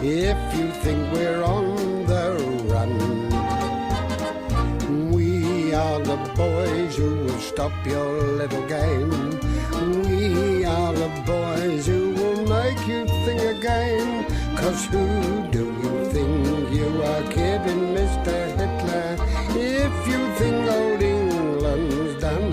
if you think we're on the run. We are the boys who will stop your little game. We are the boys who will make you think again. 'Cause who do you think you are kidding, Mr. Hitler, if you think old England's done?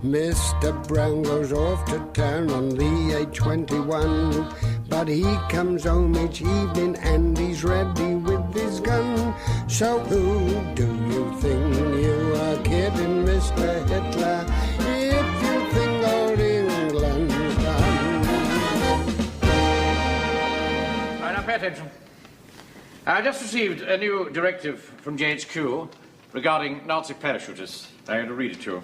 Mr. Brown goes off to town on the A21, but he comes home each evening and he's ready with his gun. So who do you think you are kidding, Mr. Hitler, if you think old England's done? All right, now pay attention. I just received a new directive from GHQ regarding Nazi parachutists. I'm going to read it to you.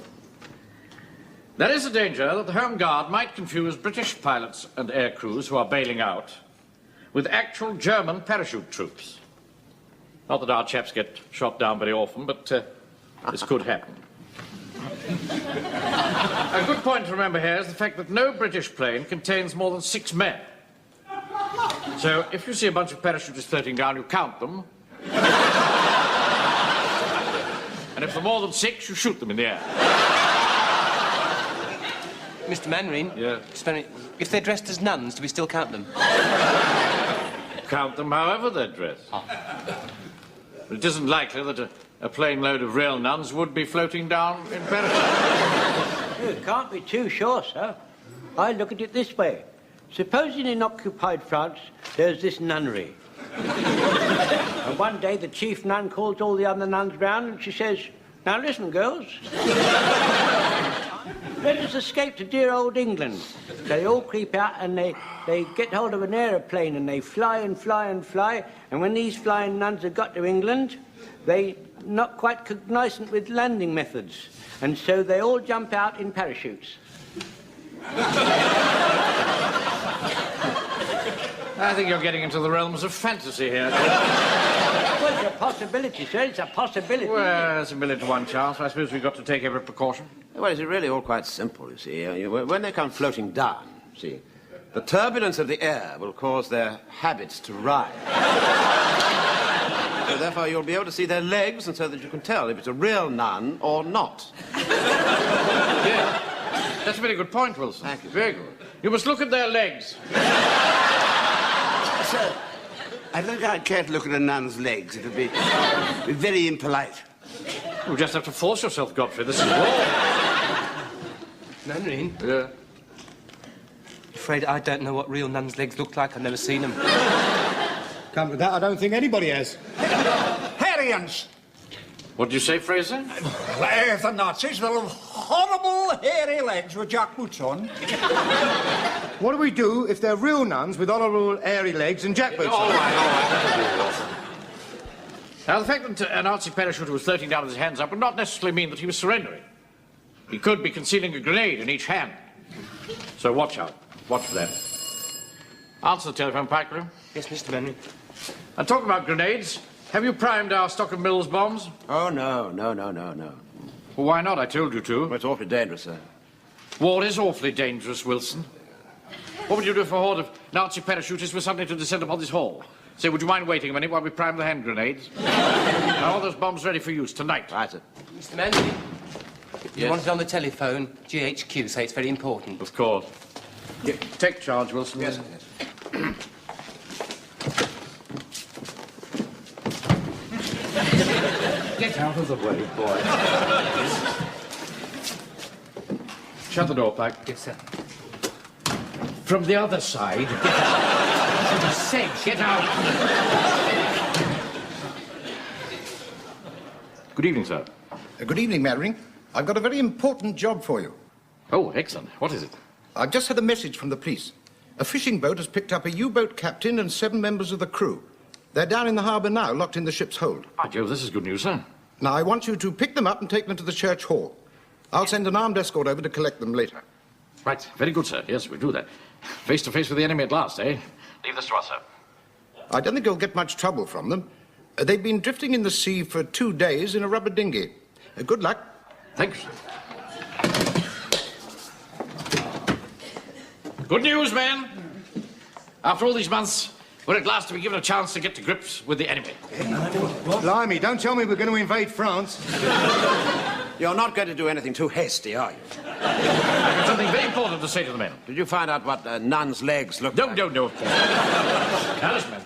There is a danger that the Home Guard might confuse British pilots and air crews who are bailing out with actual German parachute troops. Not that our chaps get shot down very often, but this could happen. A good point to remember here is the fact that no British plane contains more than 6 men. So if you see a bunch of parachutists floating down, you count them. And if there are more than 6, you shoot them in the air. Mr. Manring? Yeah? If they're dressed as nuns, do we still count them? Count them however they're dressed. Oh. But it isn't likely that a plane load of real nuns would be floating down in parachutes. You can't be too sure, sir. I look at it this way. Supposing in occupied France there's this nunnery. And one day the chief nun calls all the other nuns round and she says, "Now listen, girls. Let us escape to dear old England." They all creep out and they get hold of an aeroplane and they fly and fly and fly. And when these flying nuns have got to England, they're not quite cognizant with landing methods. And so they all jump out in parachutes. I think you're getting into the realms of fantasy here. Well, it's a possibility, sir. It's a possibility. Well, it's a 1 to 1 chance. I suppose we've got to take every precaution. Well, it's really all quite simple, you see. When they come floating down, see, the turbulence of the air will cause their habits to rise. So therefore, you'll be able to see their legs, and so that you can tell if it's a real nun or not. Yeah. That's a very good point, Wilson. Thank you. Very good. You must look at their legs. Sir, I don't think I'd care to look at a nun's legs. It would be very impolite. You just have to force yourself, Godfrey. This is war. Manring? Yeah. Afraid I don't know what real nuns' legs look like. I've never seen them. Come to that, I don't think anybody has. Hairyans. What did you say, Fraser? The Nazis, they'll have horrible hairy legs with jack boots on. What do we do if they're real nuns with honourable airy legs and jackboots? All right. Now, the fact that a Nazi parachuter was floating down with his hands up would not necessarily mean that he was surrendering. He could be concealing a grenade in each hand. So watch out. Watch for that. Answer the telephone, Pikeroom. Yes, Mr. Manring. And talking about grenades, have you primed our stock of Mills bombs? Oh, no. Well, why not? I told you to. Well, it's awfully dangerous, sir. War is awfully dangerous, Wilson. What would you do if a horde of Nazi parachutists were suddenly to descend upon this hall? Say, would you mind waiting a minute while we prime the hand grenades? Now, all those bombs ready for use tonight. Right, sir. Mr. Manring? You Yes? want it on the telephone? GHQ say it's very important. Of course. Yeah, take charge, Wilson. Yes, yes. Get out of the way, boy. Shut the door, Pike. Yes, sir. From the other side. Get out. For goodness sake, get out. Good evening, sir. Good evening, Mannering. I've got a very important job for you. Oh, excellent. What is it? I've just had a message from the police. A fishing boat has picked up a U-boat captain and 7 members of the crew. They're down in the harbour now, locked in the ship's hold. By Jove, this is good news, sir. Now, I want you to pick them up and take them to the church hall. I'll send an armed escort over to collect them later. Right. Very good, sir. Yes, we'll do that. Face to face with the enemy at last, eh? Leave this to us, sir. I don't think you'll get much trouble from them. They've been drifting in the sea for 2 days in a rubber dinghy. Good luck. Thanks, sir. Good news, men. After all these months, we're at last to be given a chance to get to grips with the enemy. Blimey, don't tell me we're going to invade France. You're not going to do anything too hasty, are you? I've got something very important to say to the men. Did you find out what Nun's legs look like? No, of course. Now, listen, men.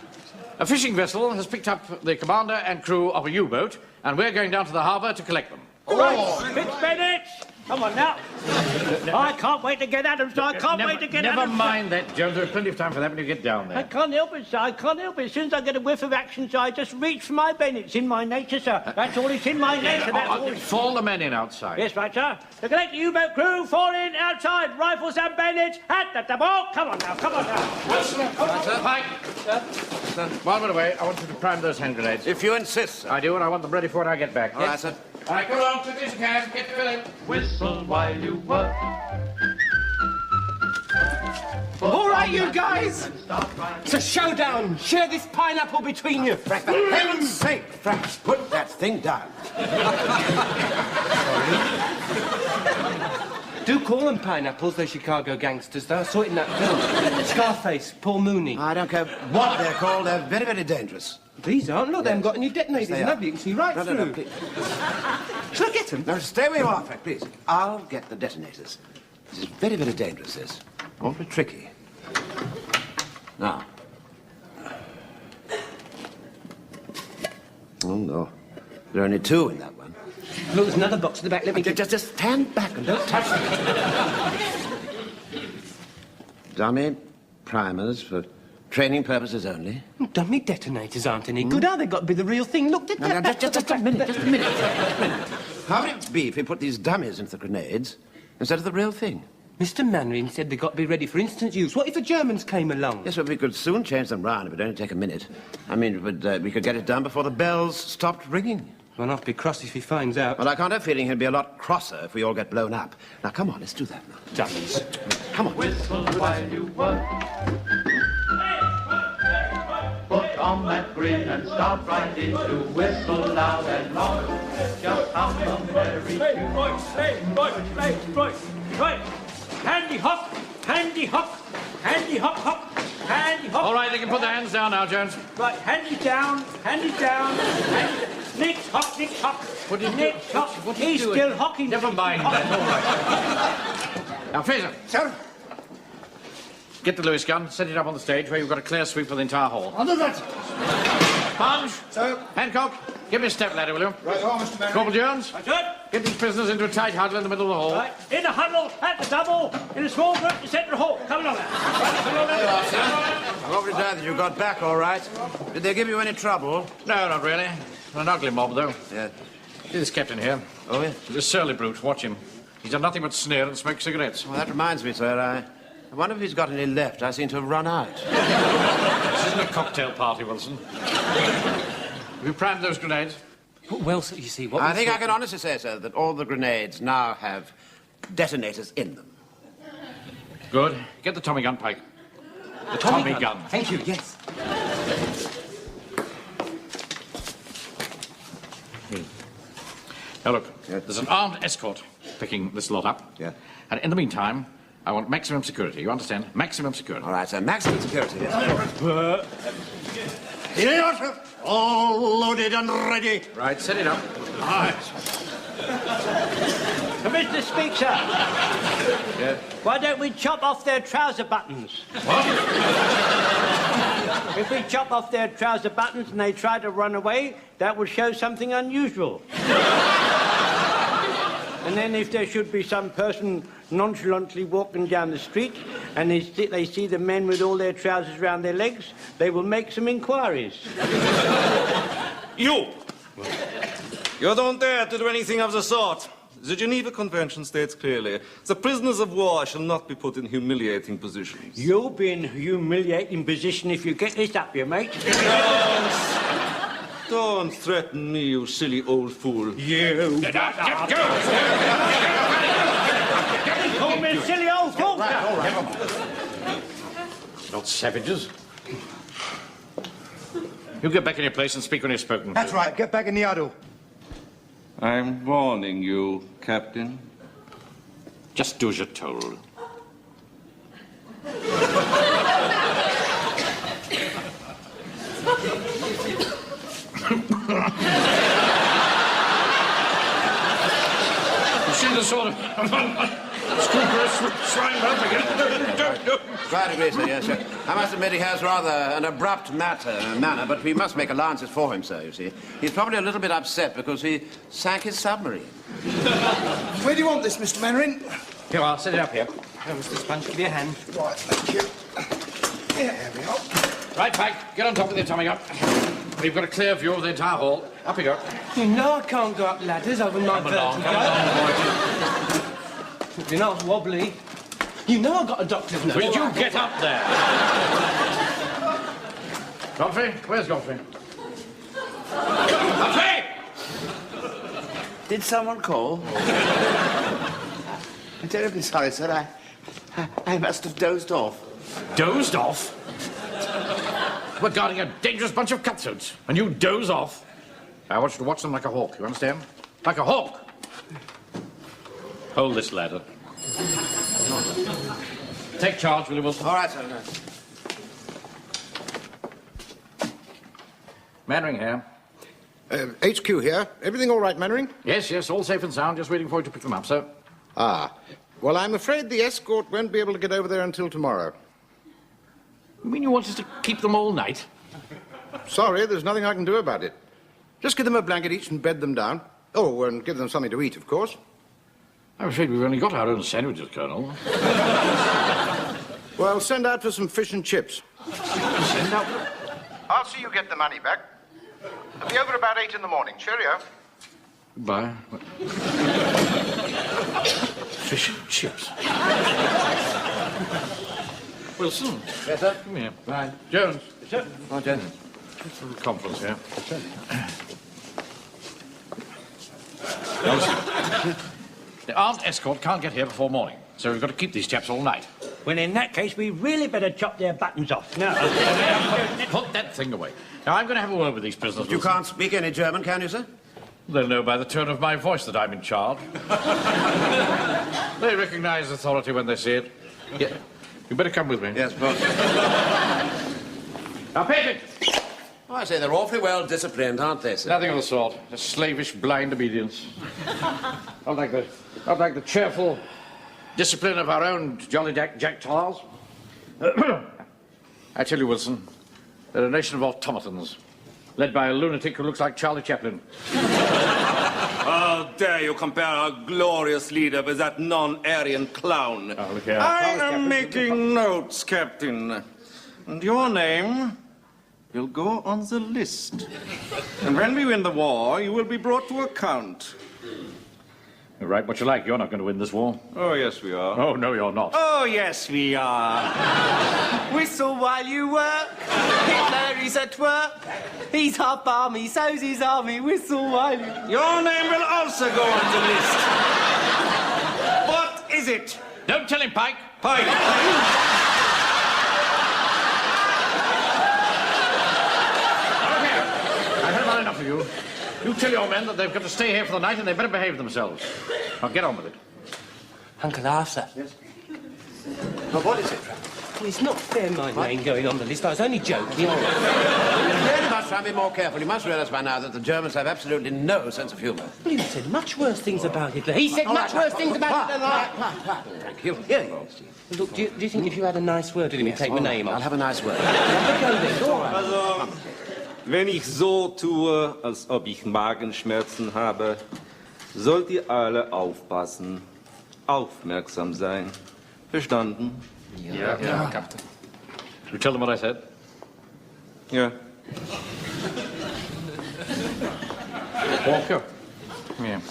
A fishing vessel has picked up the commander and crew of a U-boat, and we're going down to the harbour to collect them. All right, Fitz Bennett! Come on now. I can't wait to get at him, sir. I can't wait to get at him. Never mind that, Jones. There's plenty of time for that when you get down there. I can't help it, sir. I can't help it. As soon as I get a whiff of action, sir, I just reach for my Bennett. It's in my nature, sir. That's all. It's in my nature. That's all. Fall the men in outside. Yes, right, sir. To collect the U-boat crew, fall in outside. Rifles and bayonets at the ball. Come on now. Come on now. Pike. Sir. While we're away, I want you to prime those hand grenades. If you insist, sir. I do, and I want them ready for when I get back. All right, sir. All right, come along, quickly as you can. Get the filling. Whistle while you work. All right, you guys. It's a showdown. Share this pineapple between you. Frank, for heaven's sake, Frank, put that thing down. Do call them pineapples, those Chicago gangsters, though. I saw it in that film. Scarface, Paul Mooney. I don't care what they're called. They're very, very dangerous. These aren't. Look, they haven't got any detonators. They are. Have you? You can see right No, through. no, please. Shall I get them? No, stay where you are, Frank, please. I'll get the detonators. This is very, very dangerous, this. Awfully tricky. Now. Oh, no. There are only two in that one. Look, there's another box at the back. Let me get... Just stand back and don't touch them. Dummy primers for training purposes only. Dummy detonators aren't any good, are they? Got to be the real thing. Look, No, just a minute, just a minute. How would it be if we put these dummies into the grenades instead of the real thing? Mr. Mannering said they got to be ready for instant use. What if the Germans came along? Yes, but we could soon change them round. It would only take a minute. I mean, we could get it done before the bells stopped ringing. Well, I'll be cross if he finds out. Well, I can't help feeling he'll be a lot crosser if we all get blown up. Now, come on, let's do that now. Dummies. Come on. Whistle while you work. Put on that grin and start right in to whistle loud and long. Just hum a merry tune. Right. Handy hop, handy hop, handy hop, hop, handy hop. All right, they can put their hands down now, Jones. Right, handy down, handy down, handy down. Next hop, next hop. What did you next do? hop. What did you He's do? still hocking. Never mind that. All right. Now, Fraser. Sir? Get the Lewis gun, set it up on the stage where you've got a clear sweep for the entire hall. Under that. Punch. Sir? Hancock, give me a step ladder, will you? Right, oh, Mr. Mannering. Corporal Jones, That's it. get these prisoners into a tight huddle in the middle of the hall. Right, in a huddle, at the double, in a small group, the centre hall. Come along now. Come along now. I'm awfully glad that you got back all right. Did they give you any trouble? No, not really. An ugly mob, though. Yeah. See this captain here? Oh, yeah. He's a surly brute. Watch him. He's done nothing but sneer and smoke cigarettes. Well, that reminds me, sir. I wonder if he's got any left. I seem to have run out. This isn't a cocktail party, Wilson. Have you primed those grenades? Well, so you see, what... I think I can honestly say, sir, that all the grenades now have detonators in them. Good. Get the Tommy gun, Pike. The Tommy gun. Thank you, yes. Now, look, Yeah. there's an armed escort picking this lot up. Yeah. And in the meantime, I want maximum security. You understand? Maximum security. All right, sir. Maximum security. Yes. Here you are, sir. All loaded and ready. Right, set it up. Mr. Speaker, Yeah. why don't we chop off their trouser buttons? What? If we chop off their trouser buttons and they try to run away, that would show something unusual. And then if there should be some person nonchalantly walking down the street and they see the men with all their trousers around their legs, they will make some inquiries. You! You don't dare to do anything of the sort. The Geneva Convention states clearly, the prisoners of war shall not be put in humiliating positions. You'll be in a humiliating position if you get this up here, mate. Don't threaten me, you silly old fool. You. Call me a silly old fool. Not savages. You get back in your place and speak when you're spoken. That's right. Get back in the huddle. I'm warning you, Captain. Just do as you're told. You see the sort of scrupulous swine mouth again? Don't. Quite agree, sir, yes, sir. I must admit he has rather an abrupt manner, but we must make allowances for him, sir, you see. He's probably a little bit upset because he sank his submarine. Where do you want this, Mr. Mannering? Here, I'll set it up here. Oh, Mr. Sponge, give me a hand. Right, thank you. Yeah, there we are. Right, Pike, get on top of the atomic up. We've got a clear view of the entire hall. Up you go. You know I can't go up ladders over my vertigo. You're not wobbly. You know I've got a doctor's note. Will you get up there? Godfrey? Where's Godfrey? Godfrey! Did someone call? I'm terribly sorry, sir. I must have dozed off. Dozed off? We're guarding a dangerous bunch of cutthroats, and you doze off. I want you to watch them like a hawk, you understand? Like a hawk. Hold this ladder. Take charge, Willie Wilson. All right, sir. Mannering here. HQ here. Everything all right, Mannering? Yes, all safe and sound. Just waiting for you to pick them up, sir. Ah. Well, I'm afraid the escort won't be able to get over there until tomorrow. You mean you want us to keep them all night? Sorry, there's nothing I can do about it. Just give them a blanket each and bed them down. Oh, and give them something to eat, of course. I'm afraid we've only got our own sandwiches, Colonel. Well, send out for some fish and chips. Send out? I'll see you get the money back. I'll be over about 8 in the morning. Cheerio. Goodbye. Fish and chips. Wilson. Yes, sir? Come here. Right. Jones. Yes, sir. Oh, Jones. It's a little conference here. The armed escort can't get here before morning, so we've got to keep these chaps all night. Well, in that case, we really better chop their buttons off. No. Put that thing away. Now, I'm going to have a word with these prisoners. You can't speak any German, can you, sir? They'll know by the tone of my voice that I'm in charge. They recognize authority when they see it. Yeah. You better come with me. Yes, boss. Now, Patrick! Oh, I say they're awfully well disciplined, aren't they, sir? Nothing of the sort. Just slavish, blind obedience. Not like the cheerful discipline of our own jolly Jack Tars. I tell you, Wilson, they're a nation of automatons, led by a lunatic who looks like Charlie Chaplin. How dare you compare our glorious leader with that non-Aryan clown? Oh, look here. I am making notes, Captain. And your name will go on the list. And when we win the war, you will be brought to account. You write what you like. You're not going to win this war. Oh, yes, we are. Oh, no, you're not. Oh, yes, we are. Whistle while you work. Hitler is at work. He's half army, so's his army. Whistle while you... Your name will also go on the list. What is it? Don't tell him, Pike. Pike. I've had about enough of you. You tell your men that they've got to stay here for the night and they better behave themselves. Now, get on with it. Uncle Arthur. Yes? Well, what is it? Well, it's not fair my name going on the list. I was only joking. You really must try and be more careful. You must realise by now that the Germans have absolutely no sense of humour. Well, he said much worse things about Hitler. He said much worse things about Hitler. Thank you. Here you go. Look, do you think if you had a nice word with him, he'd take my name I'll off? have a nice word. Also, wenn ich so tue, als ob ich Magenschmerzen habe, sollt ihr alle aufpassen, aufmerksam sein. Verstanden? Yeah, Captain. You tell them what I said? Ja. Walker. Yeah.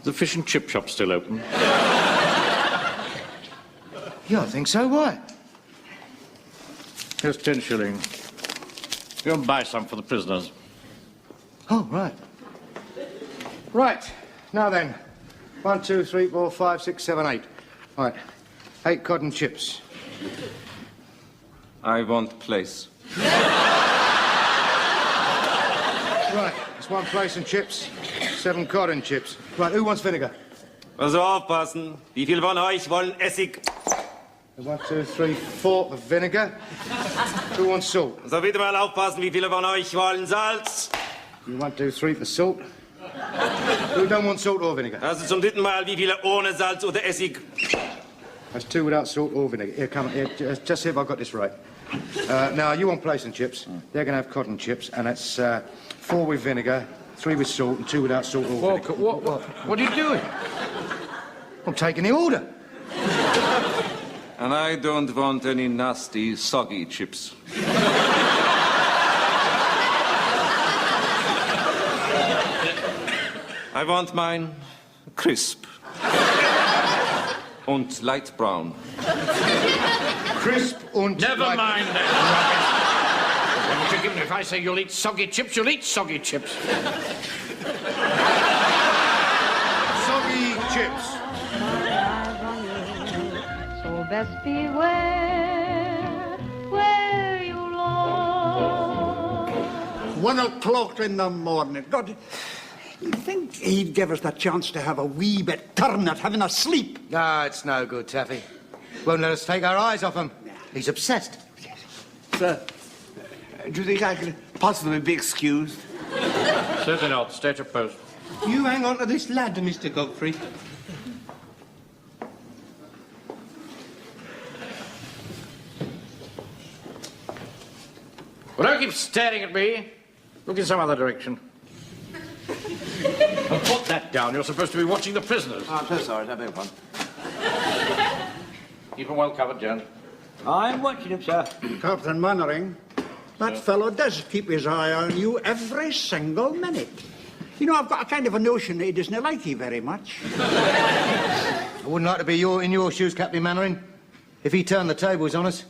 The fish and chip shop's still open. Yeah, I think so. Why? Here's 10 shillings. Go and buy some for the prisoners. Oh, right. Right. Now then. 1, 2, 3, 4, 5, 6, 7, 8. Right. 8 cotton chips. I want place. Right. It's 1 place and chips. 7 cotton chips. Right. Who wants vinegar? Also aufpassen. Wie viel von euch wollen Essig? 1, 2, 3, 4 of vinegar. Who wants salt? So bitte mal aufpassen, wie viele von euch wollen Salz? 1, 2, 3 for salt. Who don't want salt or vinegar? Also zum dritten Mal, wie viele ohne Salz oder Essig? That's 2 without salt or vinegar. Here, come on. Here, just see if I've got this right. Now, you want plaice and chips. They're going to have cotton chips, and that's 4 with vinegar, 3 with salt, and 2 without salt or vinegar. What are you doing? I'm taking the order. And I don't want any nasty, soggy chips. I want mine crisp. Und light brown. Crisp und... Never light... mind that. If I say you'll eat soggy chips, you'll eat soggy chips. Soggy chips. So best beware where you roam. 1 o'clock in the morning. God, you'd think he'd give us the chance to have a wee bit turn at having a sleep. No, it's no good, Taffy. Won't let us take our eyes off him. He's obsessed. Sir, do you think I could possibly be excused? Certainly not. State your post. You hang on to this ladder, Mr. Godfrey. Well, don't keep staring at me. Look in some other direction. And put that down. You're supposed to be watching the prisoners. Oh, I'm so sorry. I beg your pardon. Keep them well covered, Jones. I'm watching him, sir. Captain Mannering, that fellow does keep his eye on you every single minute. You know, I've got a kind of a notion that he doesn't like you very much. I wouldn't like to be in your shoes, Captain Mannering. If he turned the tables on us.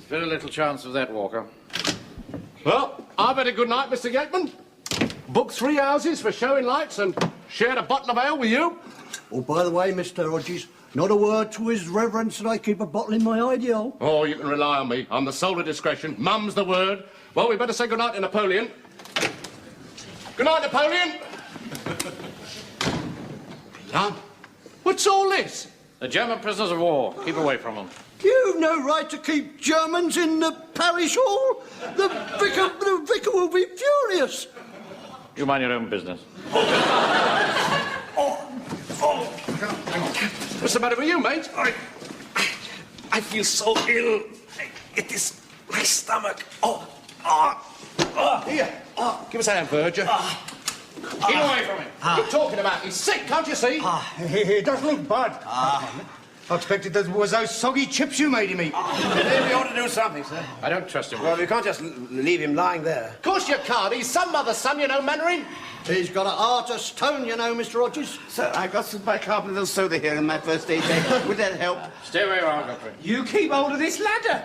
Very little chance of that, Walker. Well, I've had a good night, Mr. Gateman. Booked 3 houses for showing lights and shared a bottle of ale with you. Oh, by the way, Mr. Hodges, not a word to his reverence that I keep a bottle in my ideal. Oh, you can rely on me. I'm the soul of discretion. Mum's the word. Well, we better say good night to Napoleon. Good night, Napoleon. Huh? What's all this? The German prisoners of war. Keep away from them. You've no right to keep Germans in the parish hall. The vicar will be furious. You mind your own business. What's the matter with you, mate? I feel so ill. It is my stomach. Here. Give us a hand, Verger. Keep away from him. What are you talking about? He's sick, can't you see? He does look bad. I expected that was those soggy chips you made him eat. Maybe we ought to do something, sir. I don't trust him. Well, we can't just leave him lying there. Of course you can't. He's some mother's son, you know, Mannering. He's got a heart of stone, you know, Mr. Hodges. Sir, I got some bicarbonate of soda here in my first aid bag. Would that help? Stay where you are, Godfrey. You keep hold of this ladder.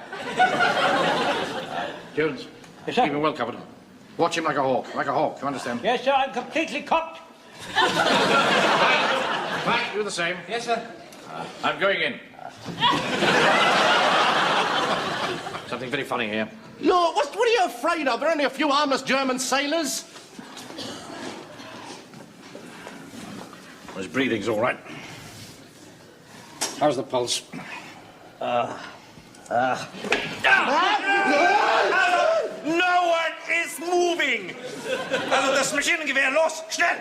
Jones, Yes, sir. keep him well covered. Watch him like a hawk, you understand? Yes, sir, I'm completely cocked. Mike, do the same. Yes, sir. I'm going in. Something very funny here. Lord, what are you afraid of? There are only a few harmless German sailors. His breathing's all right. How's the pulse? No one is moving. Also das Maschinengewehr, los, schnell!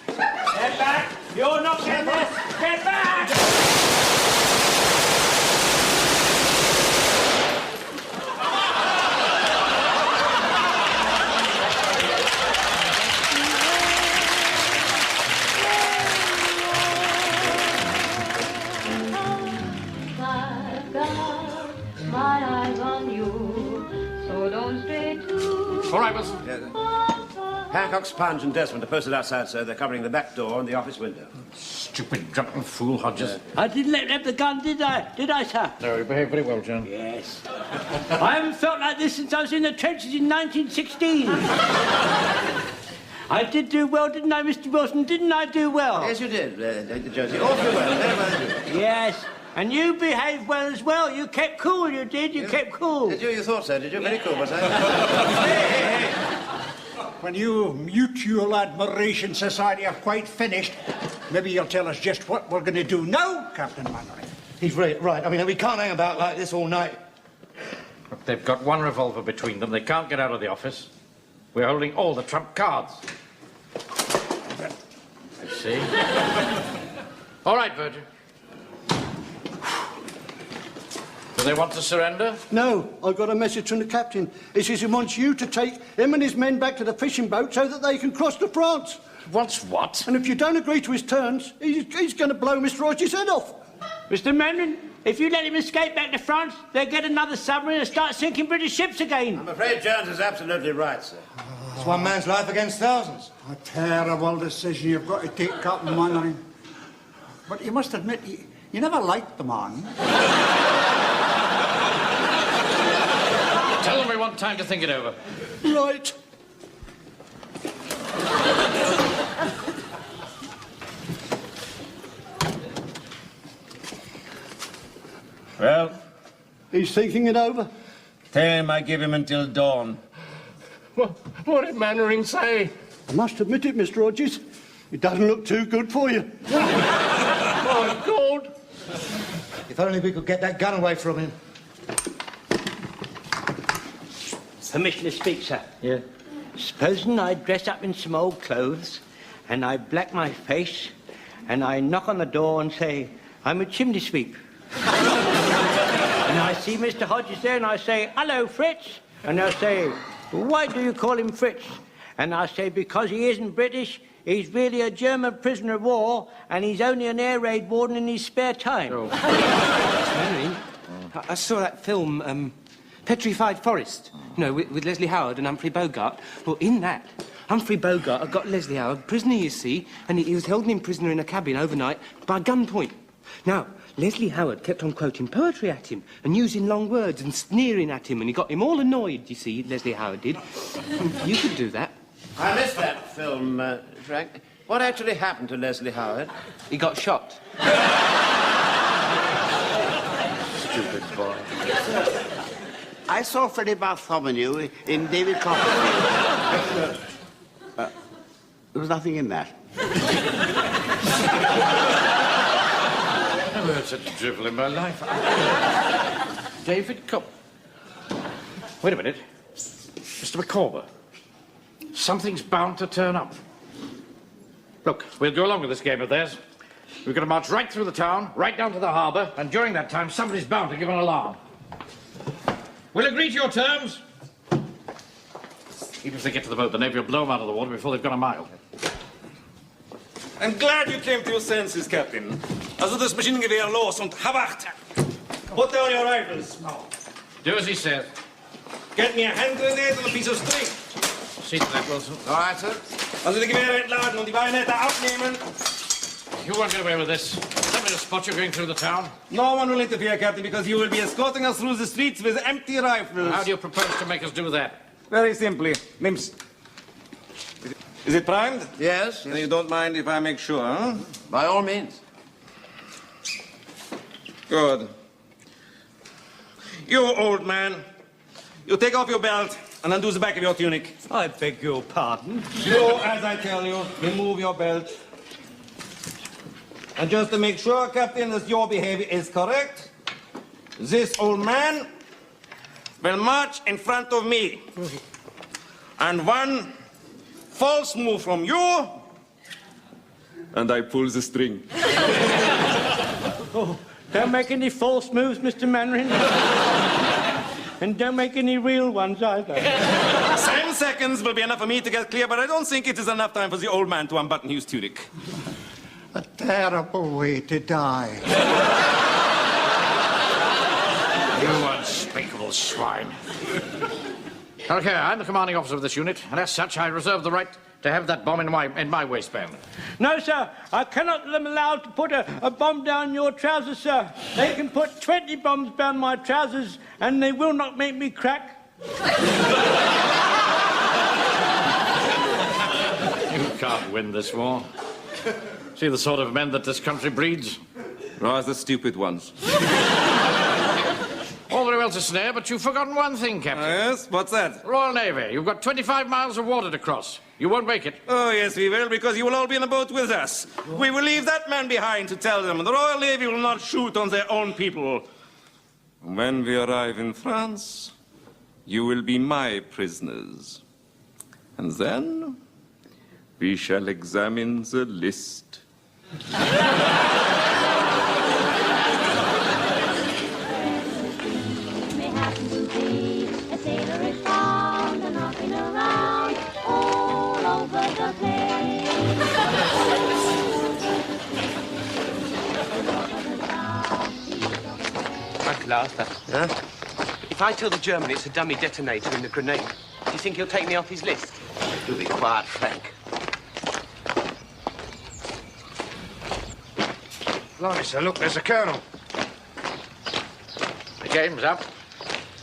Get back! You're not getting this! Get back! I've got my eyes on you, so don't stray too All right, Wilson. Hancock, Sponge, and Desmond are posted outside, sir. They're covering the back door and the office window. Stupid drunken fool, Hodges. I didn't let them have the gun, did I? Did I, sir? No, you behaved very well, John. Yes. I haven't felt like this since I was in the trenches in 1916. I did do well, didn't I, Mr. Wilson? Didn't I do well? Yes, you did, Josie. Awfully well. Very well indeed. Yes. And you behaved well as well. You kept cool, you did. You kept cool. Did you? You thought so, did you? Very cool, was I? When you Mutual Admiration Society are quite finished, maybe you'll tell us just what we're going to do now, Captain Mannering. He's right. I mean, we can't hang about like this all night. Look, they've got one revolver between them. They can't get out of the office. We're holding all the trump cards. I see. All right, Virgin. Do they want to surrender? No, I got a message from the captain. He says he wants you to take him and his men back to the fishing boat so that they can cross to France. Wants what? And if you don't agree to his terms, he's going to blow Mr. Rogers' head off. Mr. Manning, if you let him escape back to France, they'll get another submarine and start sinking British ships again. I'm afraid Jones is absolutely right, sir. It's one man's life against thousands. A terrible decision you've got to take, Captain Mannering. But you must admit, you never liked the man. Tell them we want time to think it over. Right. Well? He's thinking it over. Tell him I give him until dawn. What did Mannering say? I must admit it, Mr. Rogers. It doesn't look too good for you. My God! If only we could get that gun away from him. Permission to speak, sir. Yeah. Supposing I dress up in some old clothes and I black my face and I knock on the door and say, I'm a chimney sweep. And I see Mr. Hodges there and I say, hello, Fritz. And they'll say, why do you call him Fritz? And I say, because he isn't British, he's really a German prisoner of war and he's only an air raid warden in his spare time. Oh. Mannering, I saw that film, Petrified Forest, you know, with Leslie Howard and Humphrey Bogart. Well, in that, Humphrey Bogart had got Leslie Howard prisoner, you see, and he was holding him prisoner in a cabin overnight by gunpoint. Now, Leslie Howard kept on quoting poetry at him and using long words and sneering at him, and he got him all annoyed, you see, Leslie Howard did. You could do that. I missed that film, Frank. What actually happened to Leslie Howard? He got shot. Stupid boy. I saw Freddie Bartholomew in David Copperfield. There was nothing in that. I've never heard such drivel in my life. David Cop. Wait a minute. Mr. Micawber. Something's bound to turn up. Look, we'll go along with this game of theirs. We're going to march right through the town, right down to the harbour, and during that time, somebody's bound to give an alarm. We'll agree to your terms. Even if they get to the boat, the Navy will blow them out of the water before they've gone a mile. I'm glad you came to your senses, Captain. Also das Maschinengewehr los und Habacht! Put down your rifles. Do as he says. Get me a hand grenade and a piece of string. See to that, Wilson. All right, sir. Also die Gewehre entladen und die Bayonette abnehmen. You won't get away with this. Let me just spot you going through the town. No one will interfere, Captain, because you will be escorting us through the streets with empty rifles. How do you propose to make us do that? Very simply. Nims. Is it primed? Yes. Then you don't mind if I make sure, huh? By all means. Good. You old man, you take off your belt and undo the back of your tunic. I beg your pardon. Do as I tell you. Remove your belt. And just to make sure, Captain, that your behavior is correct, this old man will march in front of me. And one false move from you, and I pull the string. Oh, don't make any false moves, Mr. Mannering. And don't make any real ones either. 7 seconds will be enough for me to get clear, but I don't think it is enough time for the old man to unbutton his tunic. A terrible way to die. You unspeakable swine. Okay, I'm the commanding officer of this unit, and as such, I reserve the right to have that bomb in my waistband. No, sir. I cannot let them allowed to put a bomb down your trousers, sir. They can put 20 bombs down my trousers, and they will not make me crack. You can't win this war. See the sort of men that this country breeds? Rather stupid ones. All very well a snare, but you've forgotten one thing, Captain. Yes? What's that? Royal Navy. You've got 25 miles of water to cross. You won't make it. Oh, yes, we will, because you will all be in a boat with us. We will leave that man behind to tell them the Royal Navy will not shoot on their own people. When we arrive in France, you will be my prisoners. And then we shall examine the list. Huh? If I tell the German it's a dummy detonator in the grenade, do you think he'll take me off his list? Do be quiet, Frank. Blimey, sir, look, there's a colonel. The game's up.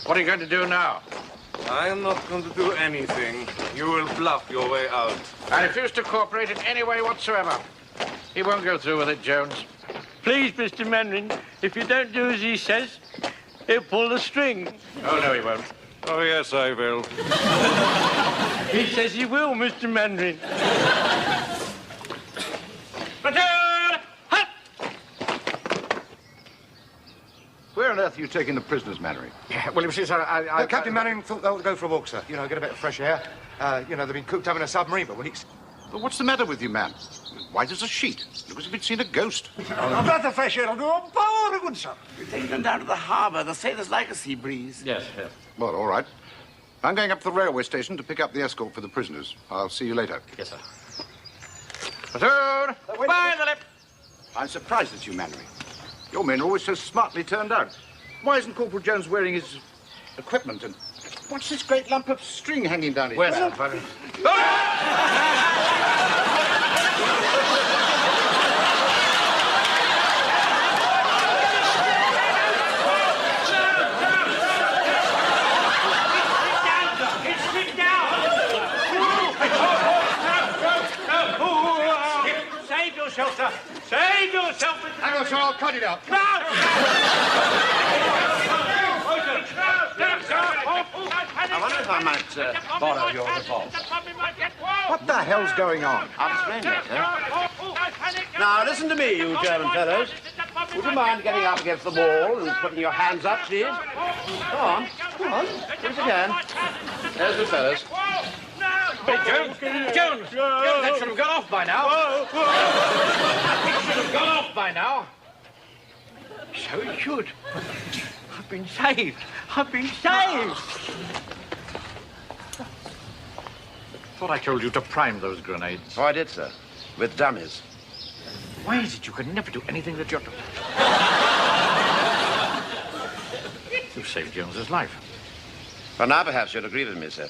What are you going to do now? I am not going to do anything. You will bluff your way out. I refuse to cooperate in any way whatsoever. He won't go through with it, Jones. Please, Mr. Mandarin, if you don't do as he says, he'll pull the string. Oh, no, he won't. Oh, yes, I will. He says he will, Mr. Mandarin. Where on earth are you taking the prisoners, Mannering? Yeah, well, you see, sir, Captain Manning thought they ought to go for a walk, sir. You know, get a bit of fresh air. You know, they've been cooped up in a submarine for weeks. Well, what's the matter with you, man? White as a sheet. Look as if you'd seen a ghost. A breath of fresh air will do a power of good, sir. We take them down to the harbour. The sailors like a sea breeze. Yes, yes. Well, all right. I'm going up to the railway station to pick up the escort for the prisoners. I'll see you later. Yes, sir. Platoon! By the lip! I'm surprised at you, Mannering. Your men are always so smartly turned out. Why isn't Corporal Jones wearing his equipment? And what's this great lump of string hanging down his back? Save yourself, sir. Save yourself. Hang on, sir, I'll cut it out. I wonder if I might borrow your revolver. What the hell's going on? I'll explain later. Now, listen to me, you German fellows. Would you mind getting up against the wall and putting your hands up, please? Go on. Go on. Do it again. There's the fellows. Hey, Jones! Jones! That should have gone off by now. It should have gone off by now. So it should. I've been saved. I've been saved. Thought I told you to prime those grenades. Oh, I did, sir. With dummies. Why is it you can never do anything that you're... You saved Jones's life. Well, now perhaps you'll agree with me, sir.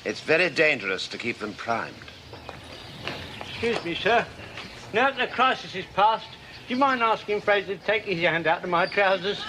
It's very dangerous to keep them primed. Excuse me, sir. Now that the crisis is past, do you mind asking Fraser to take his hand out of my trousers?